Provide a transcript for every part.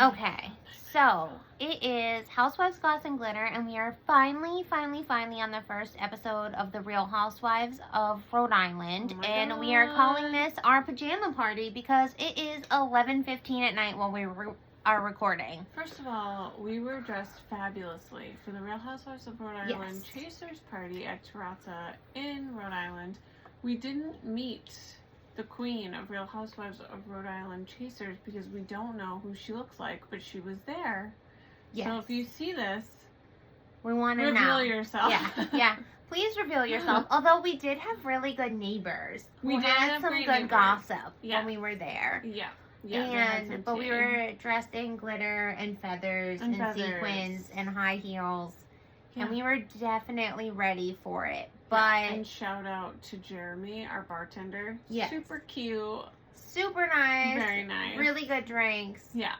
Okay, so it is Housewives, Goss and Glitter, and we are finally on the first episode of the Real Housewives of Rhode Island, Oh my and we are God. calling this our pajama party because it is 11:15 at night while we are recording. First of all, we were dressed fabulously for the Real Housewives of Rhode Island Chasers Party at Terrazza in Rhode Island. We didn't meet the queen of Real Housewives of Rhode Island Chasers because we don't know who she looks like, but she was there. Yes. So if you see this, we want to know. reveal yourself. Yeah. Please reveal yourself. Although we did have really good neighbors. We who did had have some great good neighbors. gossip Yeah. when we were there. Yeah. Yeah, But we were dressed in glitter and feathers and sequins and high heels. Yeah. And we were definitely ready for it. But and shout out to Jeremy, our bartender. Yes. Super cute. Super nice. Very nice. Really good drinks. Yeah.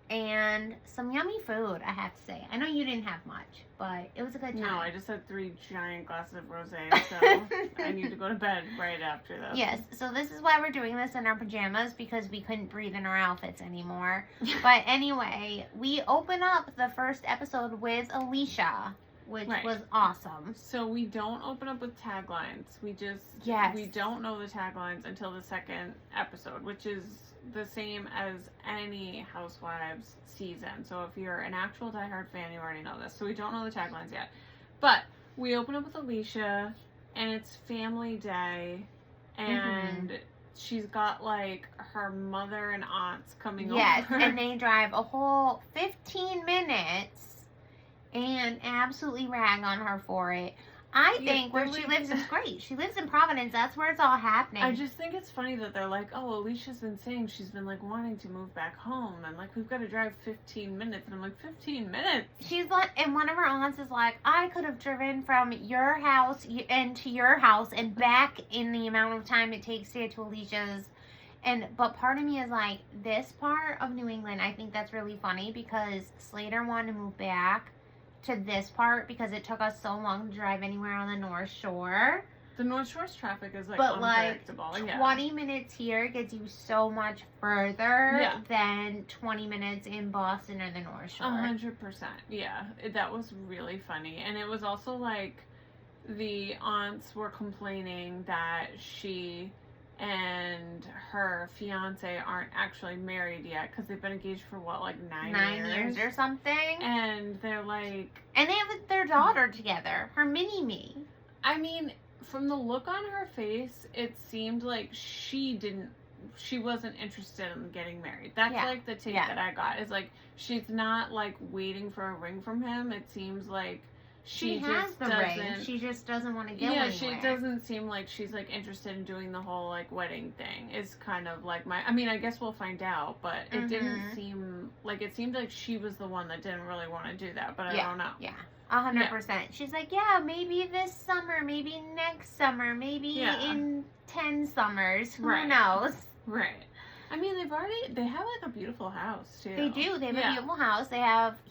And some yummy food, I have to say. I know you didn't have much, but it was a good time. No, I just had 3 giant glasses of rosé, so I need to go to bed right after this. Yes, so this is why we're doing this in our pajamas, because we couldn't breathe in our outfits anymore. But anyway, we open up the first episode with Alicia, which was awesome. So we don't open up with taglines. We don't know the taglines until the second episode, which is the same as any Housewives season. So if you're an actual diehard fan, you already know this. So we don't know the taglines yet. But we open up with Alicia, and it's family day, and she's got like her mother and aunts coming over. Yes, and they drive a whole 15 minutes and absolutely rag on her for it. I think where she lives is great. She lives in Providence. That's where it's all happening. I just think it's funny that they're like, oh, Alicia's been saying she's been like wanting to move back home, and like we've got to drive 15 minutes, and I'm like, 15 minutes? She's like, and one of her aunts is like, I could have driven from your house and to your house and back in the amount of time it takes to get to Alicia's. But part of me is like, this part of New England, I think that's really funny because Slater wanted to move back to this part because it took us so long to drive anywhere on the North Shore. The North Shore's traffic is like unpredictable. Like 20 minutes here gets you so much further than 20 minutes in Boston or the North Shore. 100%. Yeah, that was really funny. And it was also like the aunts were complaining that she and her fiance aren't actually married yet because they've been engaged for what, like 9 years or something. And they're like, and they have their daughter together, her mini me. I mean, from the look on her face, it seemed like she wasn't interested in getting married. That's like the take that I got. Is like she's not like waiting for a ring from him. It seems like she has just the ring. She just doesn't want to go anywhere. She doesn't seem like she's like interested in doing the whole like wedding thing. Is kind of like I mean, I guess we'll find out, but it didn't seem like, it seemed like she was the one that didn't really want to do that, but I don't know. Yeah. 100%. She's like, yeah, maybe this summer, maybe next summer, maybe in 10 summers. Who knows? Right. I mean, they have like a beautiful house too. They do. They have a beautiful house.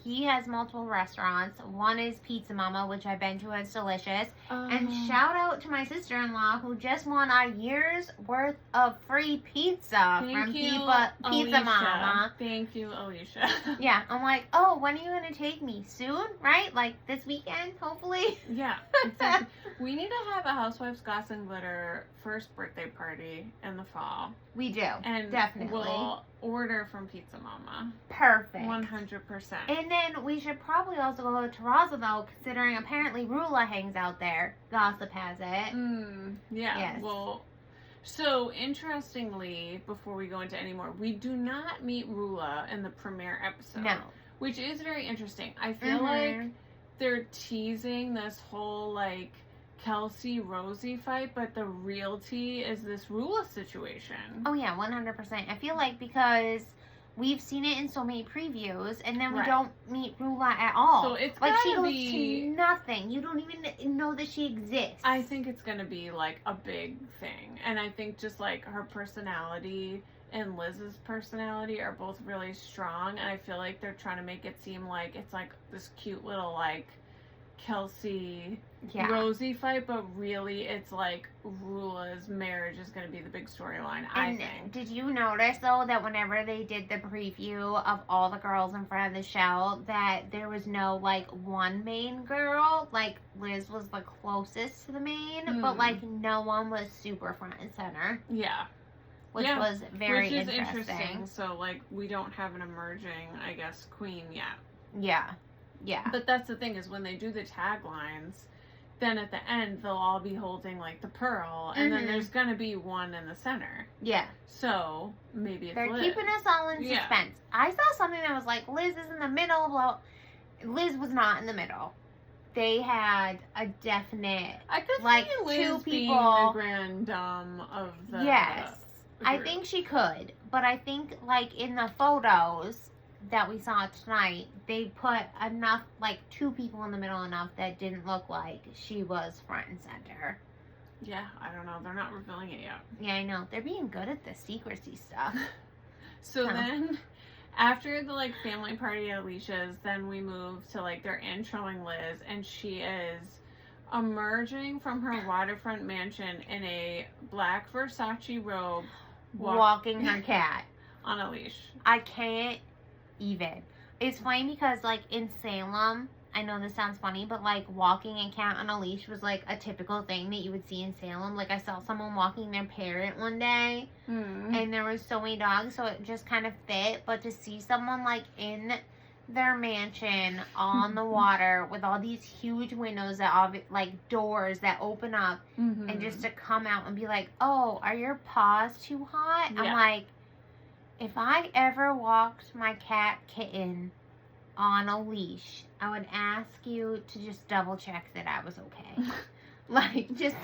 He has multiple restaurants. One is Pizza Mama, which I've been to. It's delicious. And shout out to my sister-in-law who just won a year's worth of free pizza from Pizza Mama. Thank you, Alicia. Yeah, I'm like, oh, when are you going to take me? Soon? Right? Like this weekend, hopefully? Yeah, exactly. We need to have a Housewives Goss and Glitter first birthday party in the fall. We do. And definitely. We'll order from Pizza Mama. Perfect. 100%. And then we should probably also go to Terrazza, though, considering apparently Rulla hangs out there. Gossip has it. Yeah. Yes. Well, so interestingly, before we go into any more, we do not meet Rulla in the premiere episode. No. Which is very interesting. I feel like they're teasing this whole, like, Kelsey Rosie fight, but the real tea is this Rulla situation. Oh yeah, 100%. I feel like because we've seen it in so many previews, and then we don't meet Rulla at all. So it's like she goes be to nothing. You don't even know that she exists. I think it's gonna be like a big thing, and I think just like her personality and Liz's personality are both really strong, and I feel like they're trying to make it seem like it's like this cute little like Kelsey, Rosie fight, but really it's like Rulla's marriage is going to be the big storyline, I think. Did you notice, though, that whenever they did the preview of all the girls in front of the show, that there was no, like, one main girl? Like, Liz was the closest to the main, but, like, no one was super front and center. Yeah. Which was very interesting. So, like, we don't have an emerging, I guess, queen yet. Yeah. Yeah. But that's the thing, is when they do the taglines, then at the end they'll all be holding like the pearl, and then there's gonna be one in the center. Yeah. So maybe it's They're Liz. keeping us all in suspense. I saw something that was like, Liz is in the middle. Well, Liz was not in the middle. They had a definite, I could like, see Liz 2 people being the grand dame of the Yes. group. I think she could, but I think, like, in the photos that we saw tonight, they put enough, like, 2 people in the middle enough that didn't look like she was front and center. Yeah, I don't know. They're not revealing it yet. Yeah, I know. They're being good at the secrecy stuff. So then, after the, like, family party at Alicia's, then we move to, like, they're introing Liz, and she is emerging from her waterfront mansion in a black Versace robe, walking her cat on a leash. I can't even. It's funny because, like, in Salem, I know this sounds funny, but, like, walking a cat on a leash was, like, a typical thing that you would see in Salem. Like, I saw someone walking their parrot one day, and there was so many dogs, so it just kind of fit. But to see someone, like, in their mansion on the water with all these huge windows that, like, doors that open up, and just to come out and be like, oh, are your paws too hot? I'm like, if I ever walked my cat Kitten on a leash, I would ask you to just double check that I was okay. Like, just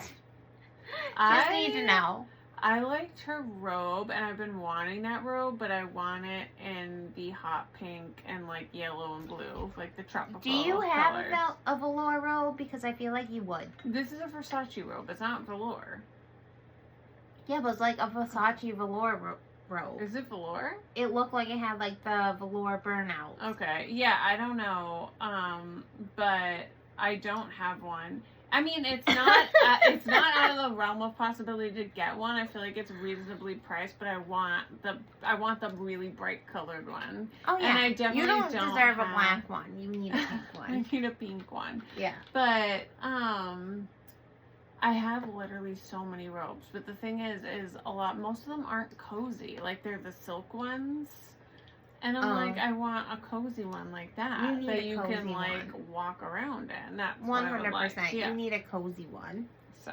need to know. I liked her robe, and I've been wanting that robe, but I want it in the hot pink and, like, yellow and blue, like the tropical Do you have colors. a velour robe? Because I feel like you would. This is a Versace robe. It's not velour. Yeah, but it's like a Versace velour robe. Is it velour? It looked like it had, like, the velour burnout. Okay. Yeah, I don't know. But I don't have one. I mean, it's not out of the realm of possibility to get one. I feel like it's reasonably priced, but I want the really bright colored one. Oh yeah, and I definitely don't deserve a black one. You need a pink one. I need a pink one. Yeah. But I have literally so many robes, but the thing is most of them aren't cozy. Like, they're the silk ones. And I'm like, I want a cozy one like that you can, like, walk around in. That's 100%. Like. Yeah. You need a cozy one. So,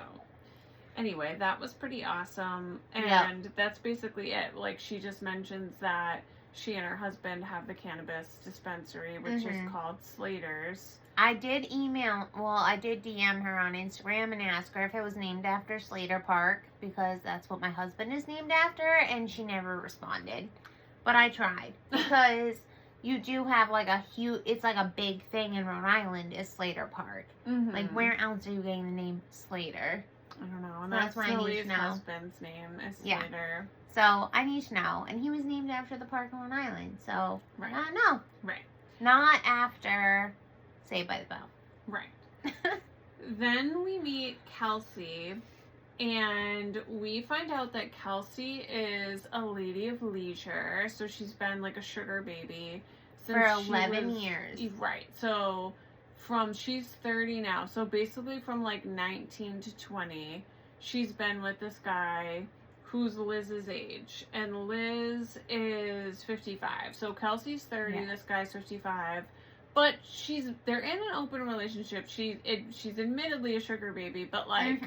anyway, that was pretty awesome. And that's basically it. Like, she just mentions that she and her husband have the cannabis dispensary, which is called Slater's. I did DM her on Instagram and ask her if it was named after Slater Park, because that's what my husband is named after, and she never responded. But I tried, because you do have, like, it's like a big thing in Rhode Island is Slater Park. Like, where else are you getting the name Slater? I don't know. And so that's why I need to know. Husband's name is Slater. So I need to know. And he was named after the park in Rhode Island. So I don't know. Right. Not after Saved by the Bell. Right. Then we meet Kelsey. And we find out that Kelsey is a lady of leisure. So she's been, like, a sugar baby since for 11 years. Right. So she's 30 now. So basically from, like, 19 to 20, she's been with this guy who's Liz's age. And Liz is 55. So Kelsey's 30, this guy's 55. But they're in an open relationship. She's admittedly a sugar baby, but, like...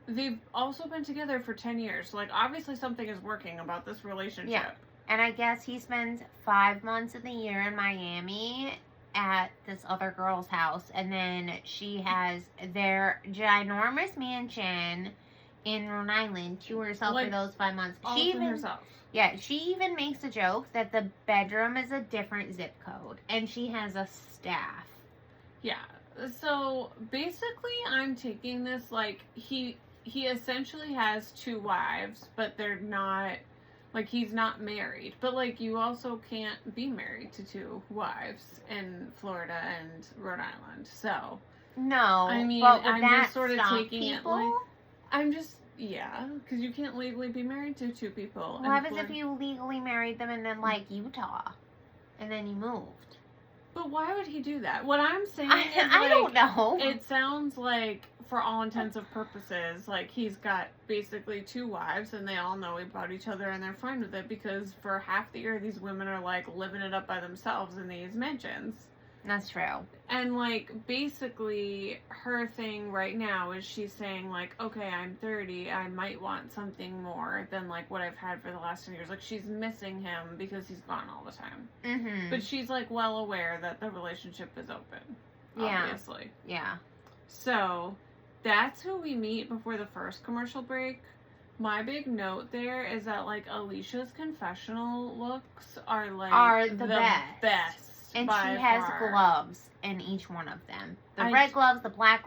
They've also been together for 10 years. So, like, obviously something is working about this relationship. Yeah. And I guess he spends 5 months of the year in Miami at this other girl's house. And then she has their ginormous mansion in Rhode Island to herself, like, for those 5 months. Herself. Yeah, she even makes a joke that the bedroom is a different zip code. And she has a staff. Yeah. So, basically, I'm taking this, like, he essentially has 2 wives, but they're not, like, he's not married. But, like, you also can't be married to 2 wives in Florida and Rhode Island. So, No. I mean, but I'm just sort of taking people? it like, I'm just, yeah, because you can't legally be married to two people. What happens if you legally married them in, like, Utah? And then you moved? But why would he do that? What I'm saying is, I don't know. It sounds like, for all intents and purposes, like, he's got basically 2 wives, and they all know about each other, and they're fine with it, because for half the year, these women are, like, living it up by themselves in these mansions. That's true. And, like, basically, her thing right now is she's saying, like, okay, I'm 30, I might want something more than, like, what I've had for the last 10 years. Like, she's missing him because he's gone all the time. Mm-hmm. But she's, like, well aware that the relationship is open. Yeah. Obviously. Yeah. So, that's who we meet before the first commercial break. My big note there is that, like, Alicia's confessional looks are, like, the best. And by she has far. gloves in each one of them. The red gloves, the black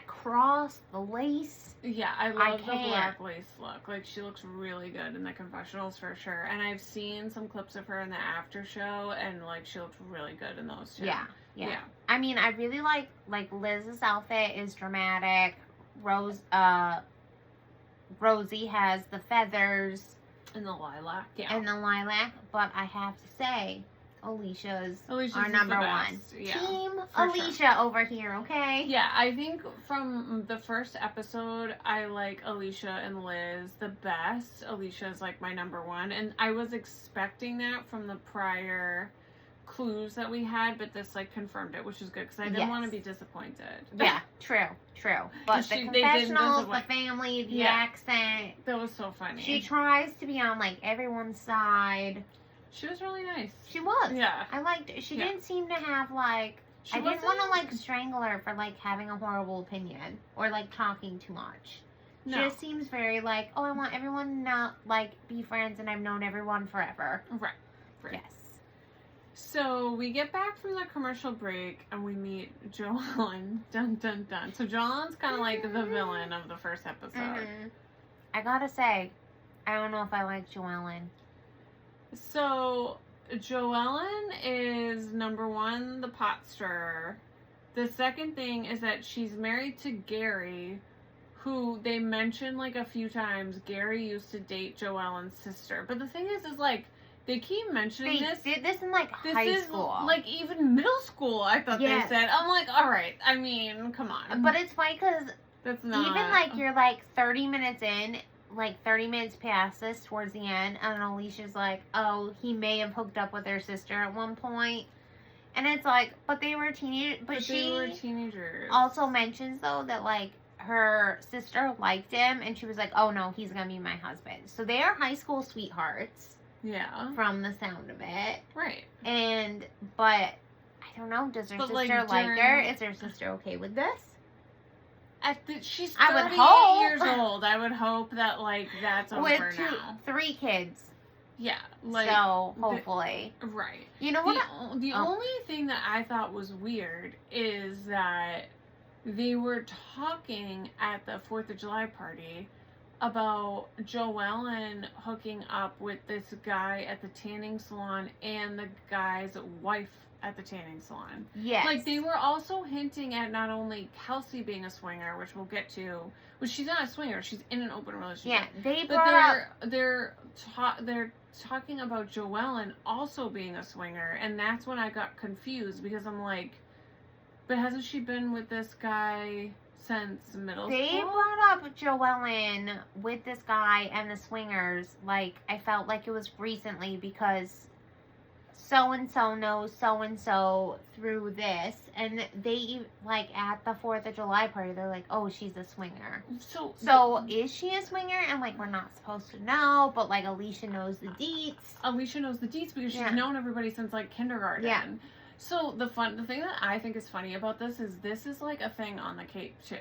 cross, the lace. Yeah, I love the black lace look. Like, she looks really good in the confessionals for sure. And I've seen some clips of her in the after show, and, like, she looks really good in those too. Yeah. I mean, I really like Liz's outfit is dramatic. Rosie has the feathers. And the lilac. Yeah. And the lilac. But I have to say, Alicia's our number one. Yeah, Team Alicia over here, okay? Yeah, I think from the first episode, I like Alicia and Liz the best. Alicia's like my number one. And I was expecting that from the prior clues that we had, but this like confirmed it, which is good because I didn't want to be disappointed. Yeah, true. But the confessionals, the family, the accent. That was so funny. She tries to be on like everyone's side. She was really nice. She was. Yeah. I liked it. She didn't seem to have, like... I didn't want to, like, strangle her for, like, having a horrible opinion. Or, like, talking too much. No. She just seems very, like, oh, I want everyone to not, like, be friends and I've known everyone forever. Right. Yes. So, we get back from the commercial break and we meet Joellen. Dun, dun, dun. So, Joellen's kind of like the villain of the first episode. Mm-hmm. I gotta say, I don't know if I like Joellen. So, Joellen is, number one, the pot stirrer. The second thing is that she's married to Gary, who they mention, like, a few times. Gary used to date Joellen's sister. But the thing is, like, they keep mentioning this. They did this in, like, high school. Like, even middle school, I thought they said. I'm like, alright, I mean, come on. But it's funny because even, like, you're, like, 30 minutes in... like 30 minutes past this towards the end, and Alicia's like, oh, he may have hooked up with her sister at one point. And it's like, but they were teenagers. But they were teenagers. Also mentions, though, that, like, her sister liked him, and she was like, oh, no, he's going to be my husband. So they are high school sweethearts. Yeah. From the sound of it. Right. But, I don't know, does her sister like her? Is her sister okay with this? She's 38 years old. I would hope that, like, that's over with now. 3 kids. Yeah. Like, so, hopefully. Right. You know what? The only thing that I thought was weird is that they were talking at the 4th of July party about Joellen hooking up with this guy at the tanning salon and the guy's wife at the tanning salon. Yes. Like, they were also hinting at not only Kelsey being a swinger, which we'll get to, which she's not a swinger, she's in an open relationship. Yeah, they brought up... They're talking about Joellen also being a swinger, and that's when I got confused, because I'm like, but hasn't she been with this guy since middle school? They brought up Joellen with this guy and the swingers, like, I felt like it was recently, because... so-and-so knows so-and-so through this, and they, like, at the 4th of July party, they're like, oh, she's a swinger. So is she a swinger? And, like, we're not supposed to know, but, like, Alicia knows the deets. Alicia knows the deets because she's known everybody since, like, kindergarten. Yeah. So the thing that I think is funny about this is, like, a thing on the Cape, too.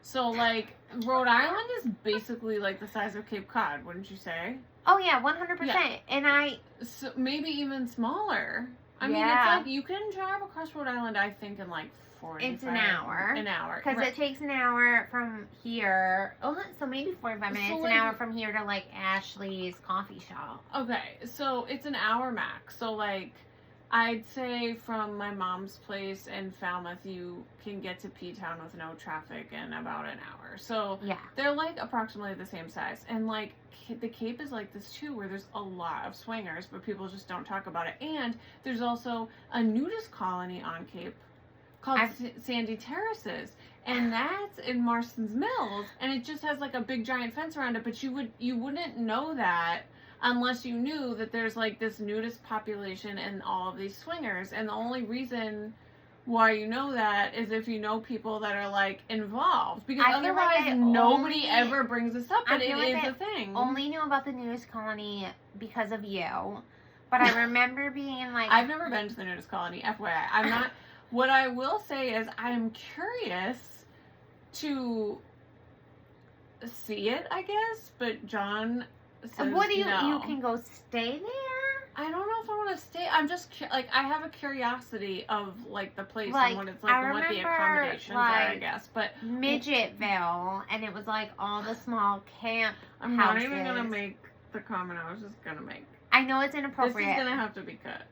So, like, Rhode Island is basically, like, the size of Cape Cod, wouldn't you say? Oh, yeah, 100%. Yeah. And so maybe even smaller. I mean, it's like, you can drive across Rhode Island, I think, in, like, 45. It's an hour. Because it takes an hour from here. Oh, so maybe 45 minutes. So, like, an hour from here to, like, Ashley's coffee shop. Okay, so it's an hour max. So, like, I'd say from my mom's place in Falmouth, you can get to P-Town with no traffic in about an hour. So Yeah. they're like approximately the same size. And like the Cape is like this too, where there's a lot of swingers, but people just don't talk about it. And there's also a nudist colony on Cape called Sandy Terraces. And that's in Marston's Mills. And it just has like a big giant fence around it, but you wouldn't know that unless you knew that there's like this nudist population and all of these swingers. And the only reason why you know that is if you know people that are like involved, because otherwise nobody ever brings this up, but it is a thing. Only knew about the nudist colony because of you, but I remember being like, I've never been to the nudist colony, FYI. I'm not. What I will say is I'm curious to see it, I guess, but John says what do you no. You can go stay there? I don't know if I want to stay. I'm just like, I have a curiosity of like the place Like, and what it's like and what the accommodations are, I guess. But Midgetville, and it was like all the small camp I'm houses. not even gonna make the comment I was just gonna make. I know it's inappropriate. This is gonna have to be cut.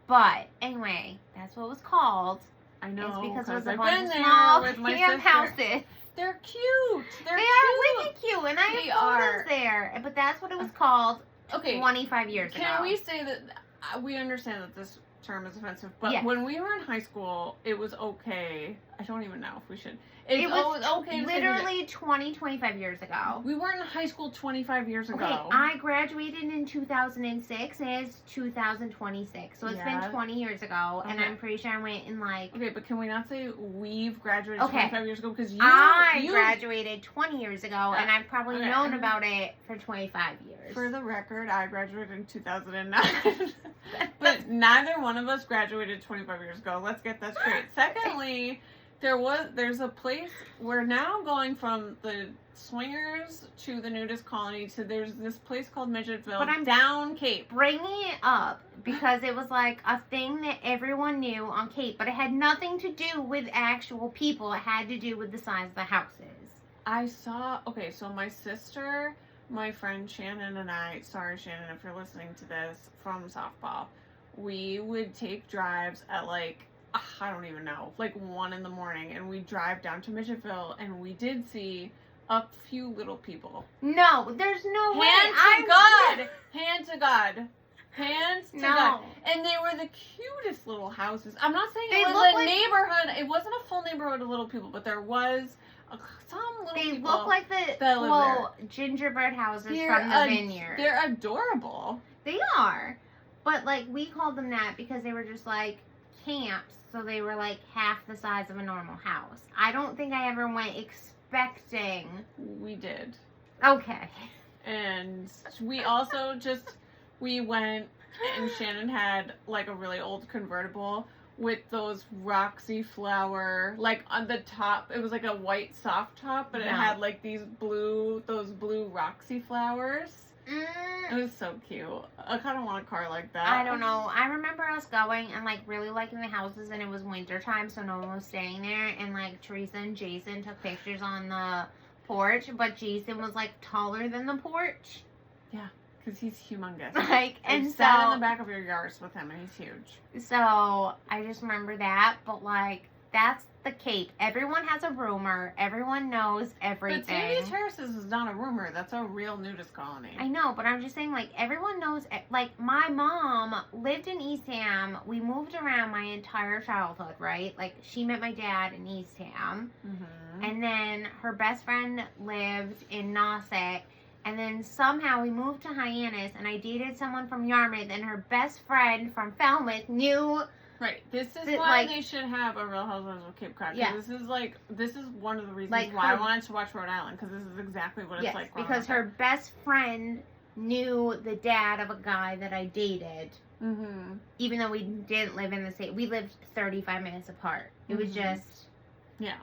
But anyway, that's what it was called. I know, it's because it was a I've bunch been of there small with my camp sister. houses. They're cute. They are wicked cute, and I have photos there. But that's what it was called. Okay, 25 years ago. Can we say that we understand that this term is offensive, but when we were in high school, it was okay. I don't even know if we should. It was okay. Literally 25 years ago. We were in high school 25 years ago. Okay, I graduated in 2006, and it's 2026, so it's been 20 years ago, and I'm pretty sure I went in like... Okay, but can we not say we've graduated 25 years ago? Because I graduated 20 years ago, and I've probably known about it for 25 years. For the record, I graduated in 2009. But neither one of us graduated 25 years ago. Let's get that straight. Secondly... There's a place, we're now going from the swingers to the nudist colony to there's this place called Midgetville, but I'm down Cape. Bringing it up because it was like a thing that everyone knew on Cape, but it had nothing to do with actual people. It had to do with the size of the houses. So my sister, my friend Shannon and I, sorry Shannon if you're listening to this, from softball, we would take drives at like, I don't even know, like 1 in the morning, and we drive down to Midgetville, and we did see a few little people. No, there's no way. Hand to God. And they were the cutest little houses. I'm not saying it was a neighborhood. It wasn't a full neighborhood of little people, but there was some little people. They look like the gingerbread houses from the vineyard. They're adorable. They are. But, like, we called them that because they were just, like, camps. So they were like half the size of a normal house. I don't think I ever went expecting. We did. Okay. And we also we went, and Shannon had like a really old convertible with those Roxy flower, like on the top, it was like a white soft top, but it had like those blue Roxy flowers. It was so cute. I kind of want a car like that. I don't know. I remember us going and like really liking the houses, and it was winter time, so no one was staying there. And like Teresa and Jason took pictures on the porch, but Jason was like taller than the porch. Yeah, because he's humongous. And sat in the back of your Yaris with him, and he's huge. So I just remember that, but like that's the Cape. Everyone has a rumor. Everyone knows everything. But Sandy Terraces is not a rumor. That's a real nudist colony. I know, but I'm just saying, like, everyone knows. Like, my mom lived in Eastham. We moved around my entire childhood, right? Like, she met my dad in Eastham. Mm-hmm. And then her best friend lived in Nauset. And then somehow we moved to Hyannis, and I dated someone from Yarmouth, and her best friend from Falmouth knew... Right. This is why they should have a Real Housewives of Cape Cod. Yeah. This is one of the reasons why I wanted to watch Rhode Island, because this is exactly what it's like. Because her best friend knew the dad of a guy that I dated. Mm-hmm. Even though we didn't live in the same, we lived 35 minutes apart. It was just,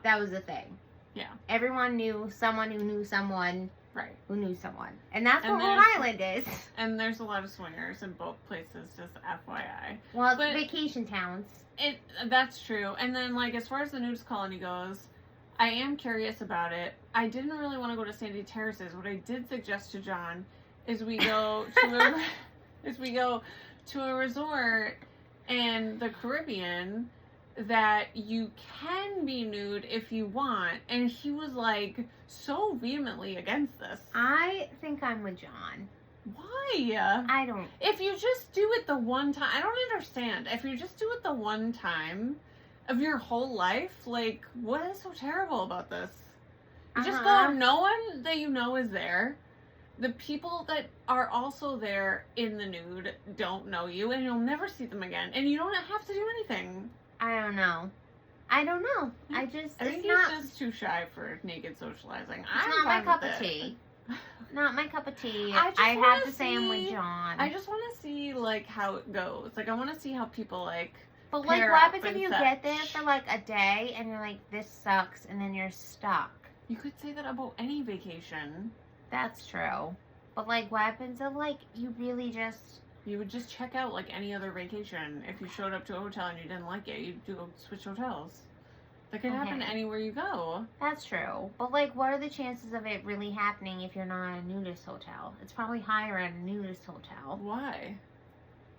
that was the thing. Yeah. Everyone knew someone who knew someone. Right. Who knew someone. And that's what Rhode Island is. And there's a lot of swingers in both places, just FYI. Well, it's vacation towns. That's true. And then, like, as far as the nudist colony goes, I am curious about it. I didn't really want to go to Sandy Terraces. What I did suggest to John is we go to a resort in the Caribbean that you can be nude if you want, and he was like so vehemently against this. I think I'm with John. Why? I don't. If you just do it the one time, I don't understand. If you just do it the one time of your whole life, like, what is so terrible about this? You just go, no one that you know is there. The people that are also there in the nude don't know you, and you'll never see them again, and you don't have to do anything. I don't know. I think he's just too shy for naked socializing. It's not my cup of tea. Not my cup of tea. I have to say I'm with John. I just want to see, like, how it goes. Like, I want to see how people, like, but, like, what happens if you get there for, like, a day and you're like, this sucks, and then you're stuck? You could say that about any vacation. That's true. But, like, what happens if, like, you really just... You would just check out like any other vacation. If you showed up to a hotel and you didn't like it, you'd go switch hotels. That could happen anywhere you go. That's true. But, like, what are the chances of it really happening if you're not at a nudist hotel? It's probably higher at a nudist hotel. Why?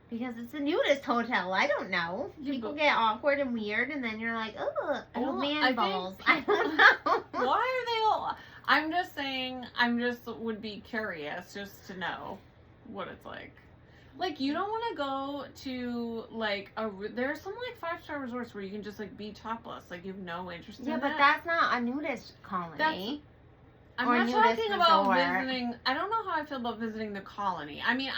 Because it's a nudist hotel. I don't know. People get awkward and weird, and then you're like, oh, old man balls. I don't know. Why are they all... I'm just saying, would be curious just to know what it's like. Like, you don't want to go to, like, there's some, like, 5-star resorts where you can just, like, be topless. Like, you have no interest in that. Yeah, but that's not a nudist colony. I'm not talking about visiting. I don't know how I feel about visiting the colony. I mean,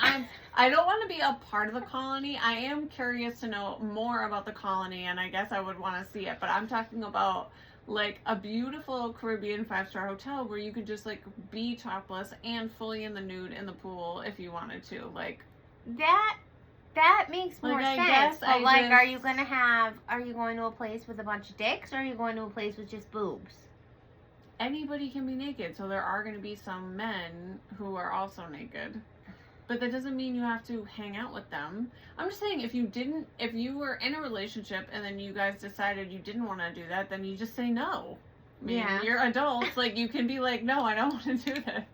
I don't want to be a part of the colony. I am curious to know more about the colony, and I guess I would want to see it. But I'm talking about, like, a beautiful Caribbean 5-star hotel where you could just, like, be topless and fully in the nude in the pool if you wanted to. Like... That makes more sense. But, like, are you going to a place with a bunch of dicks, or are you going to a place with just boobs? Anybody can be naked, so there are going to be some men who are also naked. But that doesn't mean you have to hang out with them. I'm just saying, if you were in a relationship and then you guys decided you didn't want to do that, then you just say no. I mean, you're adults, like, you can be like, no, I don't want to do this.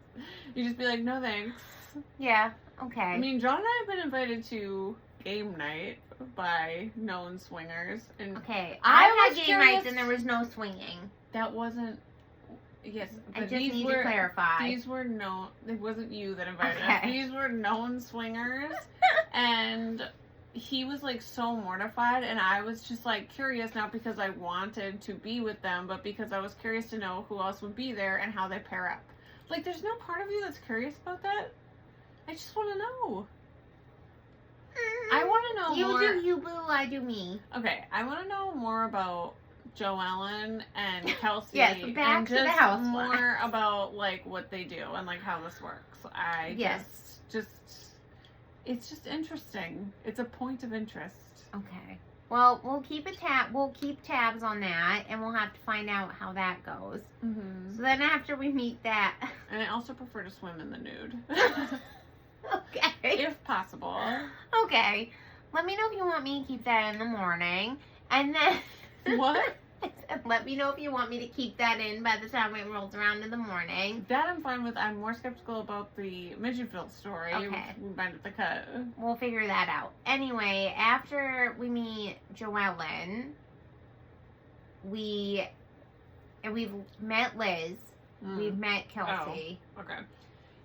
You just be like, no thanks. Yeah. Okay. I mean, John and I have been invited to game night by known swingers. And okay, I had game nights and there was no swinging. That wasn't... Yes, I just need to clarify. These were known... It wasn't you that invited us. These were known swingers. And he was, like, so mortified. And I was just, like, curious, not because I wanted to be with them, but because I was curious to know who else would be there and how they pair up. Like, there's no part of you that's curious about that? I just want to know. I want to know more. You do you, boo. I do me. Okay, I want to know more about Joellen and Kelsey. Yes, back and to just the house. More about, like, what they do and, like, how this works. It's just interesting. It's a point of interest. Okay. Well, we'll keep tabs on that, and we'll have to find out how that goes. Mm-hmm. So then after we meet that... And I also prefer to swim in the nude. Okay. If possible. Okay. Let me know if you want me to keep that in the morning. And then... What? Let me know if you want me to keep that in by the time it rolls around in the morning. That I'm fine with. I'm more skeptical about the Midgetfield story. Okay. We might have to cut. We'll figure that out. Anyway, after we meet Joellen, we've met Liz. We've met Kelsey. Oh, okay.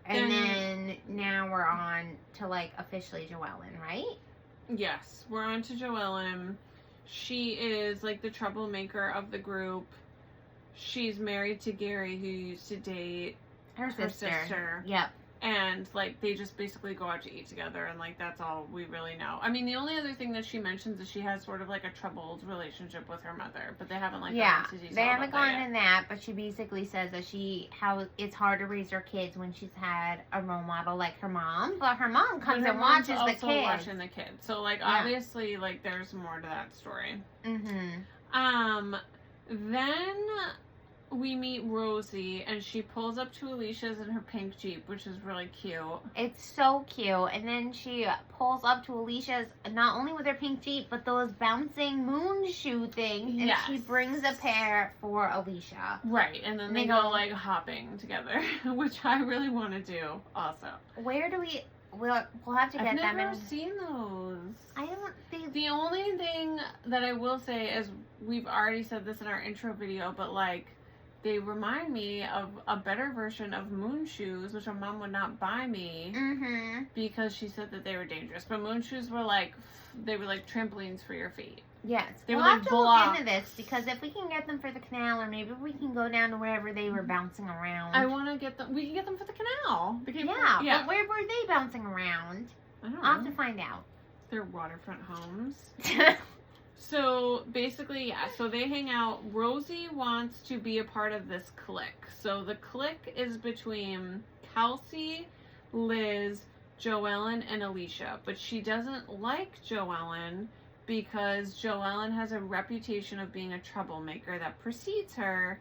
And then now we're on to, like, officially Joellen, right? Yes. We're on to Joellen. She is, like, the troublemaker of the group. She's married to Gary, who used to date her sister. Yep. And, like, they just basically go out to eat together, and, like, that's all we really know. I mean, the only other thing that she mentions is she has sort of, like, a troubled relationship with her mother, but they haven't, like, gone into detail. They haven't gone in that, but she basically says that how it's hard to raise her kids when she's had a role model like her mom, but her mom comes and watches the kids. Watching the kids. So, like, obviously, like, there's more to that story. Mm-hmm. Then we meet Rosie, and she pulls up to Alicia's in her pink Jeep, which is really cute. It's so cute. And then she pulls up to Alicia's, not only with her pink Jeep, but those bouncing moon shoe things. And she brings a pair for Alicia. Right, and then they go, like, hopping together, which I really want to do also. Where do we'll have to get them. I've never seen those. The only thing that I will say is, we've already said this in our intro video, but like, they remind me of a better version of moon shoes, which my mom would not buy me because she said that they were dangerous. But moon shoes were like, they were like trampolines for your feet. Yes. We'll have to look into this, because if we can get them for the canal, or maybe we can go down to wherever they were bouncing around. I want to get them. We can get them for the canal. Yeah, but where were they bouncing around? I don't know. I'll have to find out. They're waterfront homes. So basically, yeah, so they hang out. Rosie wants to be a part of this clique. So the clique is between Kelsey, Liz, Joellen, and Alicia. But she doesn't like Joellen because Joellen has a reputation of being a troublemaker that precedes her.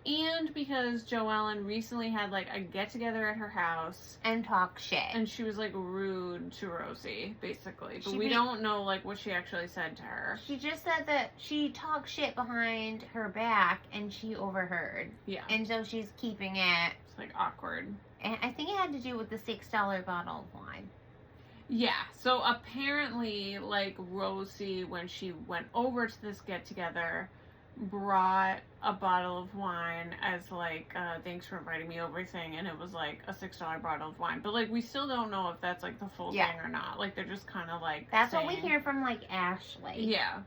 And because Joellen recently had like a get-together at her house. And talk shit. And she was like rude to Rosie, basically. But we don't know like what she actually said to her. She just said that she talked shit behind her back and she overheard. Yeah. And so she's keeping it. It's like awkward. And I think it had to do with the $6 bottle of wine. Yeah, so apparently, like, Rosie, when she went over to this get-together, brought a bottle of wine as, like, thanks for inviting me over thing, and it was, like, a $6 bottle of wine. But, like, we still don't know if that's, like, the full thing or not. Like, they're just kind of, like, that's saying. What we hear from, like, Ashley. Yeah.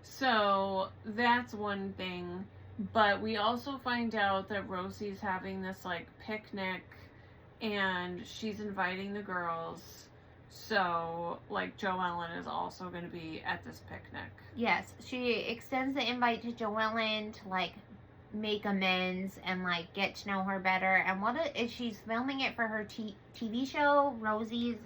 So, that's one thing. But we also find out that Rosie's having this, like, picnic, and she's inviting the girls. So, like, Joellen is also going to be at this picnic. Yes, she extends the invite to Joellen to, like, make amends and, like, get to know her better. And is she's filming it for her TV show, Rosie's...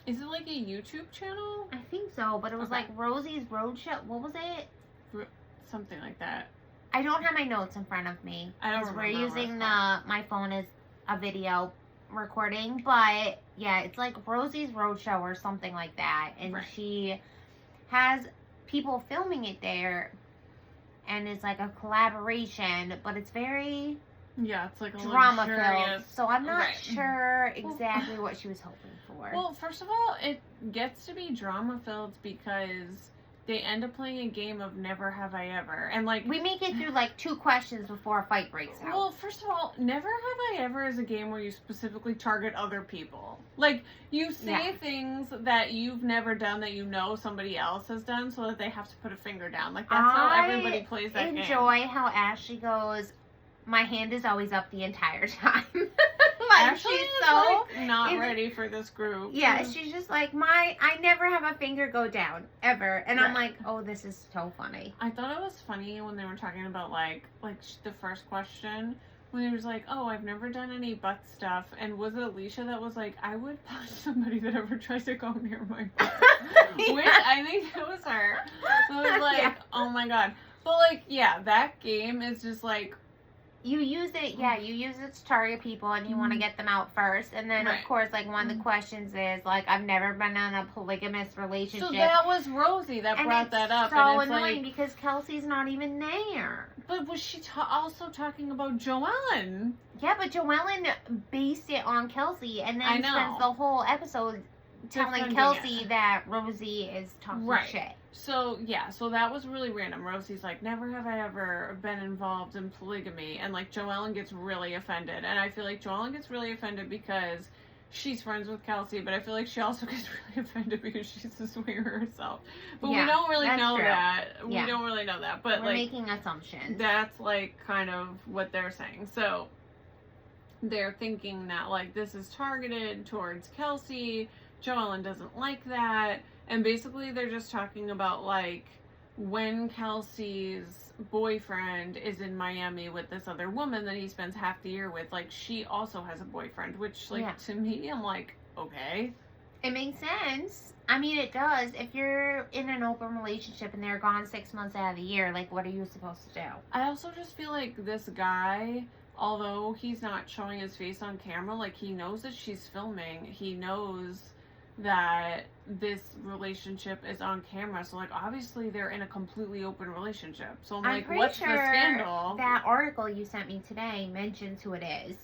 Is it, like, a YouTube channel? I think so, but it was, like, Rosie's Road Show. What was it? Something like that. I don't have my notes in front of me. I don't remember. We're using my phone as a video recording, but yeah, it's like Rosie's Roadshow or something like that, and she has people filming it there, and it's like a collaboration, but it's very it's like a drama filled. So I'm not sure exactly what she was hoping for. Well, first of all, it gets to be drama filled because they end up playing a game of Never Have I Ever. And, like... we make it through, like, 2 questions before a fight breaks out. Well, first of all, Never Have I Ever is a game where you specifically target other people. Like, you say things that you've never done that you know somebody else has done so that they have to put a finger down. Like, that's how everybody plays that game. I enjoy how Ashley goes, my hand is always up the entire time. Ashley is so like not ready for this group. Yeah, she's just like, I never have a finger go down ever, and I'm like, oh, this is so funny. I thought it was funny when they were talking about like the first question when it was like, oh, I've never done any butt stuff, and was it Alicia that was like, I would punch somebody that ever tries to go near my butt, which I think it was her. So I was like, oh my god, but like, yeah, that game is just like. You use it to target people, and you want to get them out first. And then, of course, like, one of the questions is, like, I've never been in a polygamous relationship. So that was Rosie that brought that up. So annoying because Kelsey's not even there. But was she also talking about Joellen? Yeah, but Joellen based it on Kelsey, and then spends the whole episode telling Kelsey that Rosie is talking shit. So, yeah, so that was really random. Rosie's like, never have I ever been involved in polygamy. And, like, Joellen gets really offended. And I feel like Joellen gets really offended because she's friends with Kelsey, but I feel like she also gets really offended because she's a swinger herself. But we don't really know that. We don't really know that. But, we're making assumptions. That's, like, kind of what they're saying. So, they're thinking that, like, this is targeted towards Kelsey. Joellen doesn't like that. And basically they're just talking about, like, when Kelsey's boyfriend is in Miami with this other woman that he spends half the year with, like, she also has a boyfriend, which, like, to me, I'm like, okay. It makes sense. I mean, it does. If you're in an open relationship and they're gone 6 months out of the year, like, what are you supposed to do? I also just feel like this guy, although he's not showing his face on camera, like, he knows that she's filming. He knows that this relationship is on camera, so like obviously they're in a completely open relationship. So I'm like, what's the scandal? That article you sent me today mentions who it is.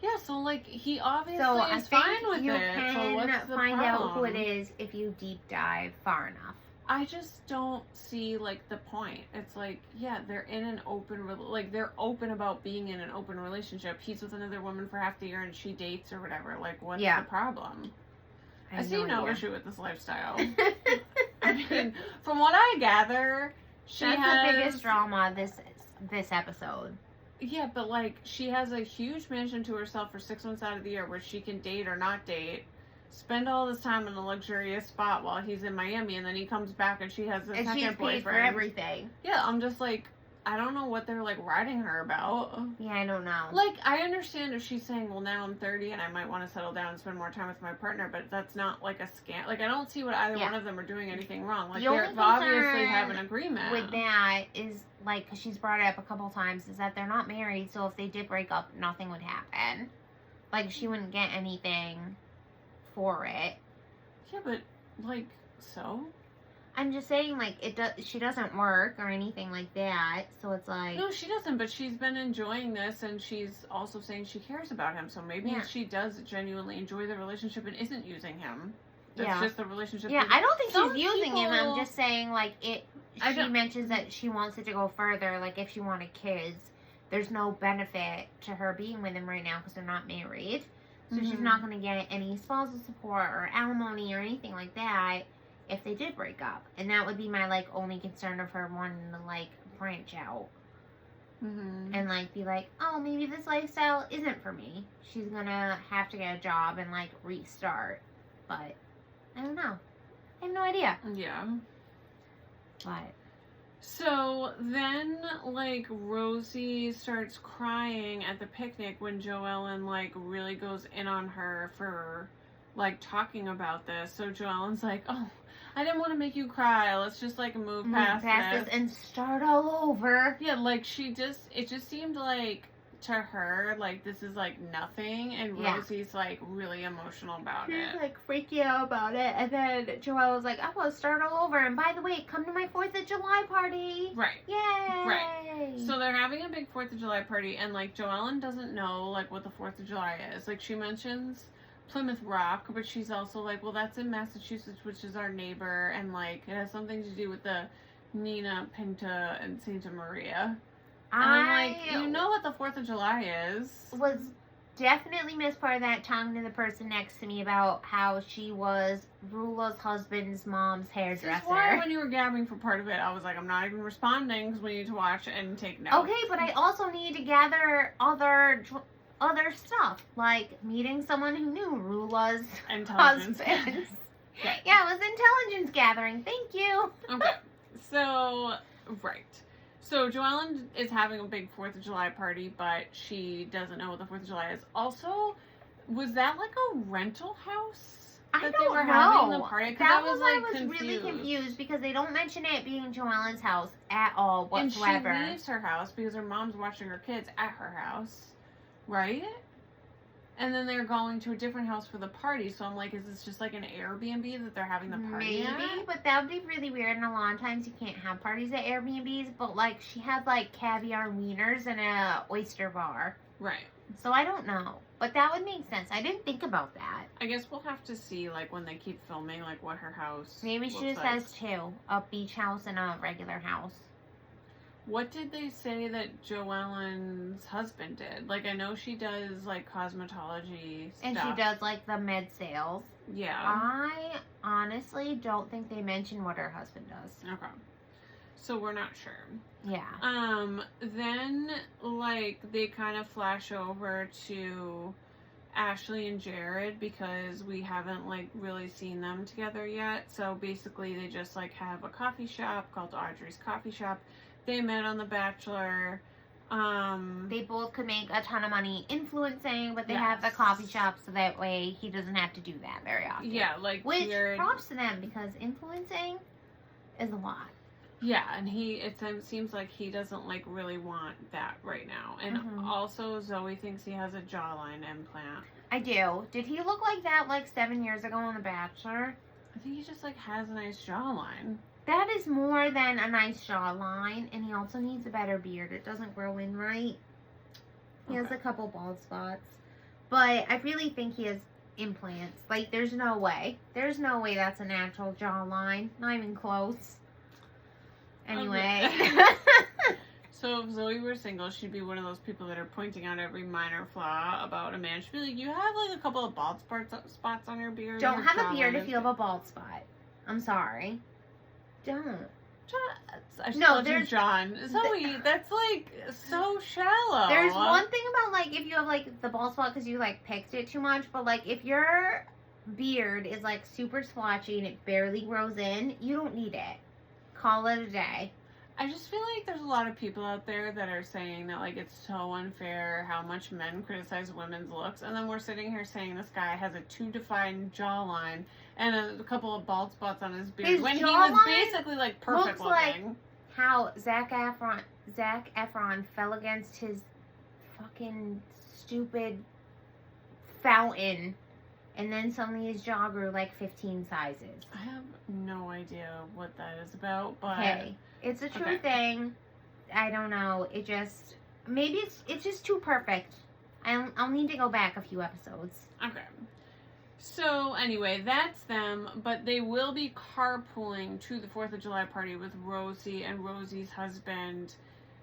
Yeah, so like he obviously is fine with it. So you can find out who it is if you deep dive far enough. I just don't see, like, the point. It's like, yeah, they're in an open, like, they're open about being in an open relationship. He's with another woman for half the year and she dates or whatever. Like, what's the problem? I see no issue with this lifestyle. I mean, from what I gather, That's the biggest drama this episode. Yeah, but, like, she has a huge mansion to herself for 6 months out of the year where she can date or not date, spend all this time in a luxurious spot while he's in Miami, and then he comes back and she has a second boyfriend. And she's paid for everything. Yeah, I'm just like, I don't know what they're, like, writing her about. Yeah, I don't know. Like, I understand if she's saying, well, now I'm 30 and I might want to settle down and spend more time with my partner, but that's not, like, a scam. Like, I don't see what either one of them are doing anything wrong. Like, they obviously have an agreement. With that is, like, because she's brought it up a couple times, is that they're not married, so if they did break up, nothing would happen. Like, she wouldn't get anything for it. Yeah, but, like, so? I'm just saying, like, she doesn't work or anything like that, so it's like... No, she doesn't, but she's been enjoying this, and she's also saying she cares about him, so maybe she does genuinely enjoy the relationship and isn't using him. That's just the relationship. Yeah, I don't think she's using him. I'm just saying, like, she mentions that she wants it to go further, like, if she wanted kids, there's no benefit to her being with him right now because they're not married, so she's not going to get any spousal support or alimony or anything like that if they did break up. And that would be my, like, only concern of her wanting to, like, branch out. And, like, be like, oh, maybe this lifestyle isn't for me. She's gonna have to get a job and, like, restart. But, I don't know. I have no idea. Yeah. But. So, then, like, Rosie starts crying at the picnic when Joellen, like, really goes in on her for, like, talking about this. So Joellen's like, oh, I didn't want to make you cry. Let's just, like, move past this and start all over. Yeah, like, it just seemed like, to her, like, this is, like, nothing. And Rosie's, like, really emotional about it. She's, like, freaking out about it. And then Joelle was like, I want to start all over. And by the way, come to my 4th of July party. Right. Yay. Right. So they're having a big 4th of July party. And, like, Joellen doesn't know, like, what the 4th of July is. Like, she mentions Plymouth Rock, but she's also like, well, that's in Massachusetts, which is our neighbor, and, like, it has something to do with the Nina, Pinta, and Santa Maria. And I'm like, you know what the 4th of July is. Was definitely missed part of that talking to the person next to me about how she was Rulla's husband's mom's hairdresser. That's why when you were gabbing for part of it, I was like, I'm not even responding because we need to watch and take notes. Okay, but I also need to gather other stuff, like meeting someone who knew Rulla's husband. Okay. Yeah, it was intelligence gathering. Thank you. Okay. So, right. So, Joellen is having a big 4th of July party, but she doesn't know what the 4th of July is. Also, was that like a rental house? I don't know. Having the party? That was like, I was really confused because they don't mention it being Joellen's house at all whatsoever. And she leaves her house because her mom's watching her kids at her house, right? And then they're going to a different house for the party. So I'm like, is this just like an Airbnb that they're having the party Maybe, at? but that would be really weird. And a lot of times you can't have parties at Airbnbs. But, like, she had, like, caviar wieners and a oyster bar. Right. So I don't know. But that would make sense. I didn't think about that. I guess we'll have to see, like, when they keep filming, like, what her house Maybe she just has two. A beach house and a regular house. What did they say that Joellen's husband did? Like, I know she does, like, cosmetology stuff. And she does, like, the med sales. Yeah. I honestly don't think they mention what her husband does. Okay. So we're not sure. Yeah. Then, like, they kind of flash over to Ashley and Jared because we haven't, like, really seen them together yet. So basically they just, like, have a coffee shop called Audrey's Coffee Shop. They met on The Bachelor. They both could make a ton of money influencing, but they have the coffee shop so that way he doesn't have to do that very often. Yeah, like, which props to them because influencing is a lot. Yeah, and it seems like he doesn't, like, really want that right now. And also Zoe thinks he has a jawline implant. I do. Did he look like that, like, 7 years ago on The Bachelor? I think he just, like, has a nice jawline. That is more than a nice jawline, and he also needs a better beard. It doesn't grow in right. He has a couple bald spots. But I really think he has implants. Like, there's no way. There's no way that's a natural jawline. Not even close. Anyway. Okay. So if Zoe were single, she'd be one of those people that are pointing out every minor flaw about a man. She'd be like, you have like a couple of bald spots on your beard. Don't have a beard if you have a bald spot. I'm sorry. Don't. No, there's John. Zoe, that's like so shallow. There's one thing about like if you have like the bald spot because you like picked it too much, but like if your beard is like super splotchy and it barely grows in, you don't need it. Call it a day. I just feel like there's a lot of people out there that are saying that like it's so unfair how much men criticize women's looks, and then we're sitting here saying this guy has a too defined jawline and a couple of bald spots on his beard when he was basically like perfect looking. Like how Zac Efron fell against his fucking stupid fountain, and then suddenly his jaw grew like 15 sizes. I have no idea what that is about, but hey, it's a true thing. I don't know. It just maybe it's just too perfect. I'll need to go back a few episodes. Okay. So anyway, that's them, but they will be carpooling to the 4th of July party with Rosie and Rosie's husband,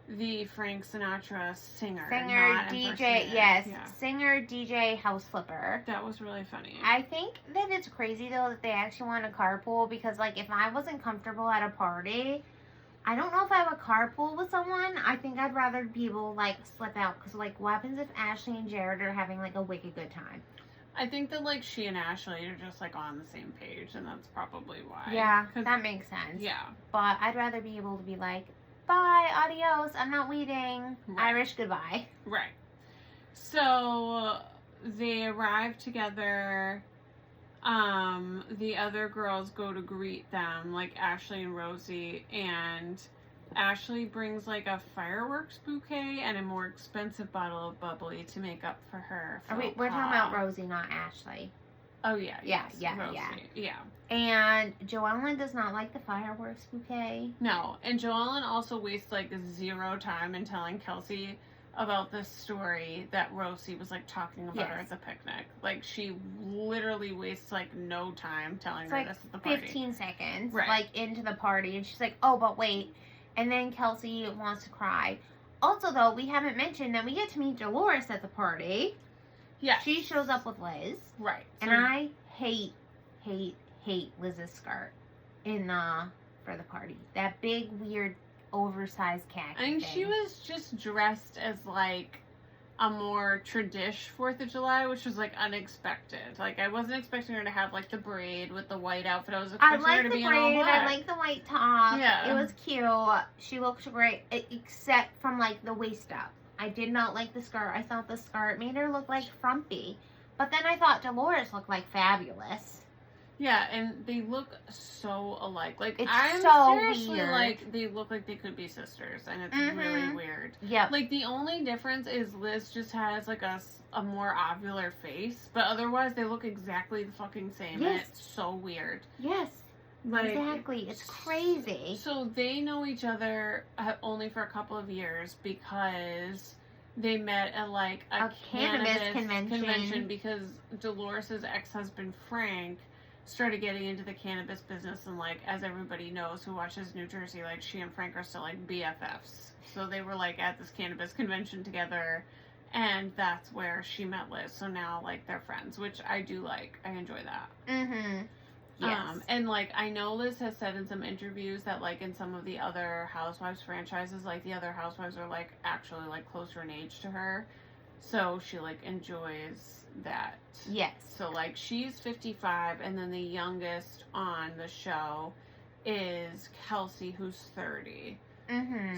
the Frank Sinatra singer, DJ, yes, yeah. Singer, DJ, house flipper. That was really funny. I think that it's crazy though that they actually want to carpool, because like if I wasn't comfortable at a party, I don't know if I would carpool with someone. I think I'd rather be able to like slip out, because like what happens if Ashley and Jared are having like a wicked good time? I think that like she and Ashley are just like on the same page, and that's probably why. Yeah, that makes sense. Yeah. But I'd rather be able to be like, bye, adios, I'm not waiting. Right. Irish goodbye. Right. So they arrive together. The other girls go to greet them, like Ashley and Rosie, and Ashley brings like a fireworks bouquet and a more expensive bottle of bubbly to make up for her. We're talking about Rosie, not Ashley. Oh yeah, Rosie. Yeah. And Joellen does not like the fireworks bouquet. No, and Joellen also wastes like 0 time in telling Kelsey about this story that Rosie was like talking about her at the picnic. Like she literally wastes like no time telling her this at the party. 15 seconds, like into the party, and she's like, "Oh, but wait." And then Kelsey wants to cry. Also, though, we haven't mentioned that we get to meet Dolores at the party. Yeah. She shows up with Liz. Right. And I hate Liz's skirt for the party. That big, weird, oversized khaki thing. She was just dressed as, like, a more tradish 4th of July, which was, like, unexpected. Like, I wasn't expecting her to have, like, the braid with the white outfit. I was expecting her to be in all black. I like the white top. Yeah. It was cute. She looked great, except from, like, the waist up. I did not like the skirt. I thought the skirt made her look like frumpy. But then I thought Dolores looked like fabulous. Yeah, and they look so alike. Like, I'm so seriously weird. Like, they look like they could be sisters, and it's really weird. Yeah. Like, the only difference is Liz just has, like, a more ovular face, but otherwise they look exactly the fucking same, and it's so weird. Yes. Like, exactly. It's crazy. So they know each other only for a couple of years because they met at, like, a cannabis convention because Dolores' ex-husband, Frank, started getting into the cannabis business, and like as everybody knows who watches New Jersey, like she and Frank are still like BFFs. So they were like at this cannabis convention together, and that's where she met Liz. So now like they're friends, which I do like. I enjoy that. Yes. And like I know Liz has said in some interviews that like in some of the other Housewives franchises, like the other housewives are like actually like closer in age to her. So she like enjoys that. Yes. So like she's 55, and then the youngest on the show is Kelsey, who's 30.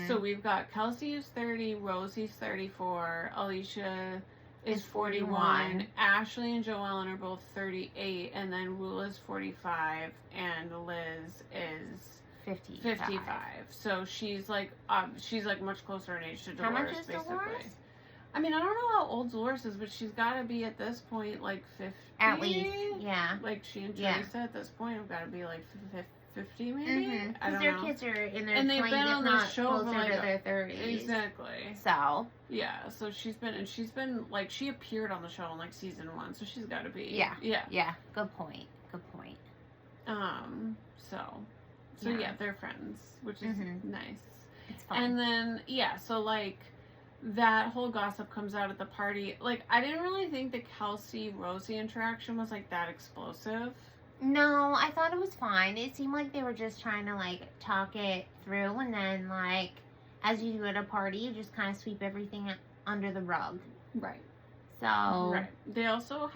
So we've got Kelsey who's 30, Rosie's 34, Alicia is 41, Ashley and Joellen are both 38, and then Rulla's 45, and Liz is 55. So she's like much closer in age to Dolores. How much is basically. Dolores? I mean, I don't know how old Dolores is, but she's got to be at this point like 50. At least, yeah. Like she and Teresa at this point have got to be like 50 maybe. Because their kids are in their 20s, and they've been on the show closer for like to their 30s. Exactly. So. Yeah, so she's been like, she appeared on the show in like season 1, so she's got to be. Yeah. Yeah. Yeah. Good point. So yeah, they're friends, which is nice. It's fun. And then, so like, that whole gossip comes out at the party. Like, I didn't really think the Kelsey-Rosie interaction was, like, that explosive. No, I thought it was fine. It seemed like they were just trying to, like, talk it through, and then, like, as you do at a party, you just kind of sweep everything under the rug. Right. So. Right. They also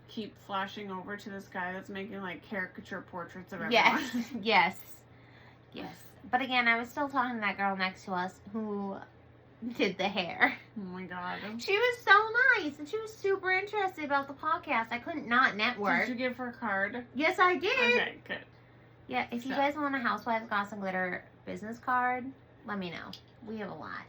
keep flashing over to this guy that's making, like, caricature portraits of everyone. Yes. But again, I was still talking to that girl next to us who did the hair. Oh my god. She was so nice, and she was super interested about the podcast. I couldn't not network. Did you give her a card? Yes, I did. Okay, good. Yeah, if you guys want a Housewives Goss and Glitter business card, let me know. We have a lot.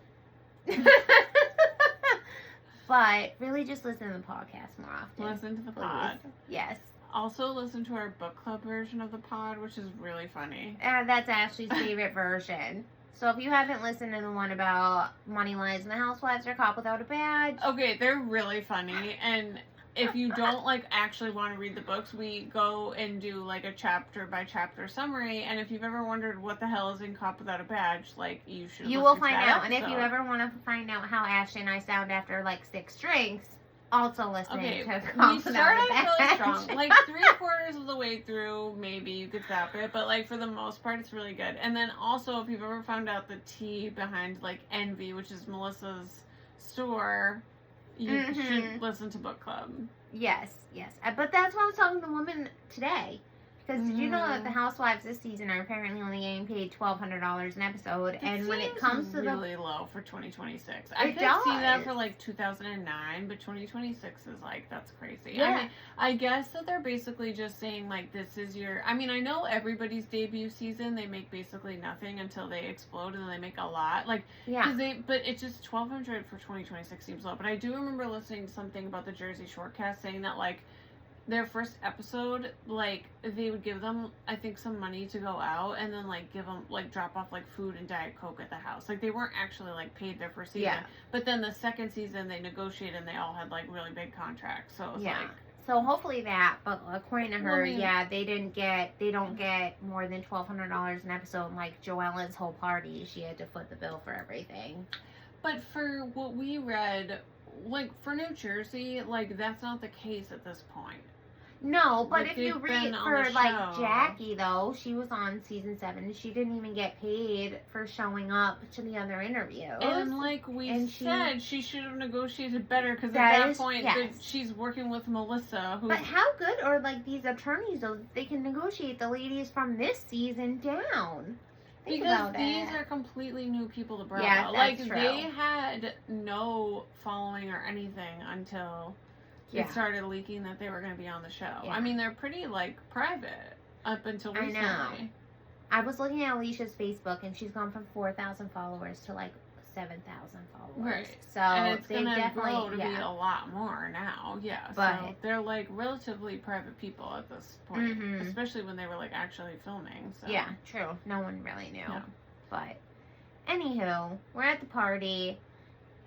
But really just listen to the podcast more often. Listen to the pod. Yes. Also listen to our book club version of the pod, which is really funny. That's Ashley's favorite version. So if you haven't listened to the one about Money Lies and the Housewives are caught without a badge. Okay, they're really funny. And if you don't like actually want to read the books, we go and do like a chapter by chapter summary. And if you've ever wondered what the hell is in Caught Without a Badge, like you should. You will find out. And if you ever want to find out how Ashley and I sound after like 6 drinks, also listen to Caught We Without started a Badge. really strong. Like 3/4 of the way through, maybe you could stop it. But like for the most part, it's really good. And then also, if you've ever found out the tea behind like Envy, which is Melissa's store, you should listen to book club. Yes. But that's why I was talking to the woman today. Because did you know that the Housewives this season are apparently only getting paid $1,200 an episode? And when it comes to really low for 2026. I could see that for like 2009, but 2026 is like, that's crazy. Yeah. I mean, I guess that they're basically just saying like, this is your, I mean, I know everybody's debut season, they make basically nothing until they explode and then they make a lot. Like, but it's just $1,200 for 2026 seems low. But I do remember listening to something about the Jersey Shortcast saying that like, their first episode, like, they would give them, I think, some money to go out and then, like, give them, like, drop off, like, food and Diet Coke at the house. Like, they weren't actually, like, paid their first season. Yeah. But then the second season, they negotiated and they all had, like, really big contracts. So it was like... So hopefully that, but according to her, they don't get more than $1,200 an episode. Like, Joella's whole party, she had to foot the bill for everything. But for what we read... Like, for New Jersey, like, that's not the case at this point. No, but like if you read for, like, Jackie, though, she was on season 7, she didn't even get paid for showing up to the other interviews. And, like we said, she should have negotiated better, because at that point, she's working with Melissa, who... But how good are, like, these attorneys, though, they can negotiate the ladies from this season down? Because these are completely new people to Bravo. Yeah, like, true. They had no following or anything until it started leaking that they were going to be on the show. Yeah. I mean, they're pretty, like, private up until recently. I know. I was looking at Alicia's Facebook, and she's gone from 4,000 followers to, like, 7,000 followers. Right. So and it's going to grow to be a lot more now. Yeah. But, so they're, like, relatively private people at this point. Especially when they were, like, actually filming. So. Yeah, true. No one really knew. No. But, anywho, we're at the party.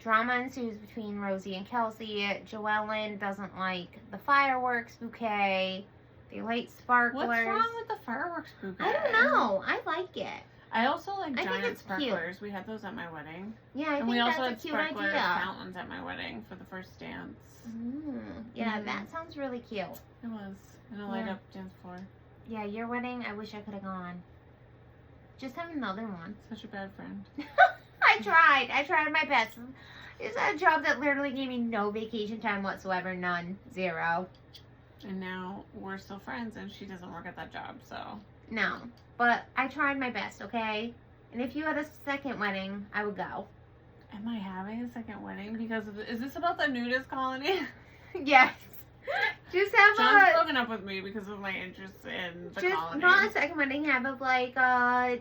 Drama ensues between Rosie and Kelsey. Joellen doesn't like the fireworks bouquet. They light sparklers. What's wrong with the fireworks bouquet? I don't know. I like it. I also like giant sparklers. Cute. We had those at my wedding. Yeah, I think we also that's a cute sparkler idea. fountains at my wedding for the first dance. Yeah, that sounds really cute. It was. And a light up dance floor. Yeah, your wedding, I wish I could have gone. Just have another one. Such a bad friend. I tried my best. It's a job that literally gave me no vacation time whatsoever. None. 0. And now we're still friends and she doesn't work at that job, so. No. But I tried my best, okay? And if you had a second wedding, I would go. Am I having a second wedding? Because of is this about the nudist colony? Yes. Just have John's broken up with me because of my interest in the colony. Not a second wedding, have a, like, a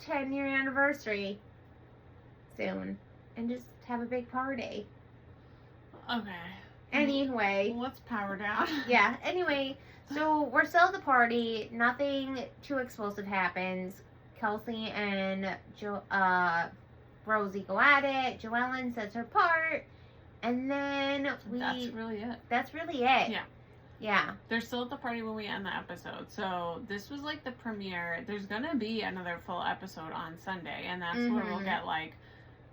10-year anniversary soon. And just have a big party. Okay. Anyway. Let's power down. Yeah, anyway, so we're still at the party. Nothing too explosive happens. Kelsey and Rosie go at it. Joellen says her part. And then That's really it. That's really it. Yeah. Yeah. They're still at the party when we end the episode. So this was like the premiere. There's going to be another full episode on Sunday. And that's where we'll get like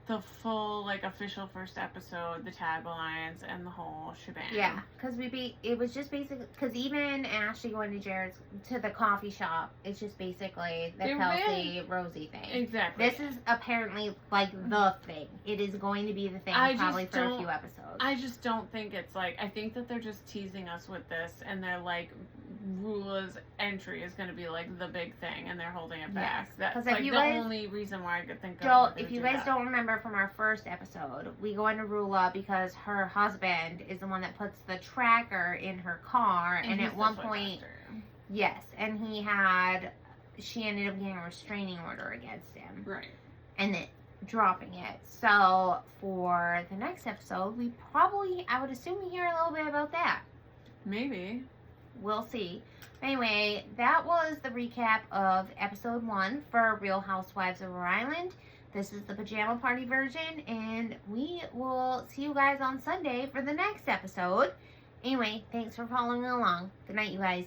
the full, like, official first episode, the taglines, and the whole shebang. Yeah, because it was just basically, because even Ashley going to Jared's, to the coffee shop, it's just basically the Kelsey Rosie thing. Exactly. This is apparently, like, the thing. It is going to be the thing probably for a few episodes. I just don't think it's, like, I think that they're just teasing us with this, and they're, like, Rulla's entry is going to be, like, the big thing, and they're holding it back. Yes. That's, like, the only reason why I could think of if you guys don't remember from our first episode, we go into Rulla because her husband is the one that puts the tracker in her car, and at one point, yes, and she ended up getting a restraining order against him. Right. And then dropping it. So, for the next episode, I would assume we hear a little bit about that. Maybe. We'll see. Anyway, that was the recap of episode 1 for Real Housewives of Rhode Island. This is the pajama party version, and we will see you guys on Sunday for the next episode. Anyway, thanks for following along. Good night, you guys.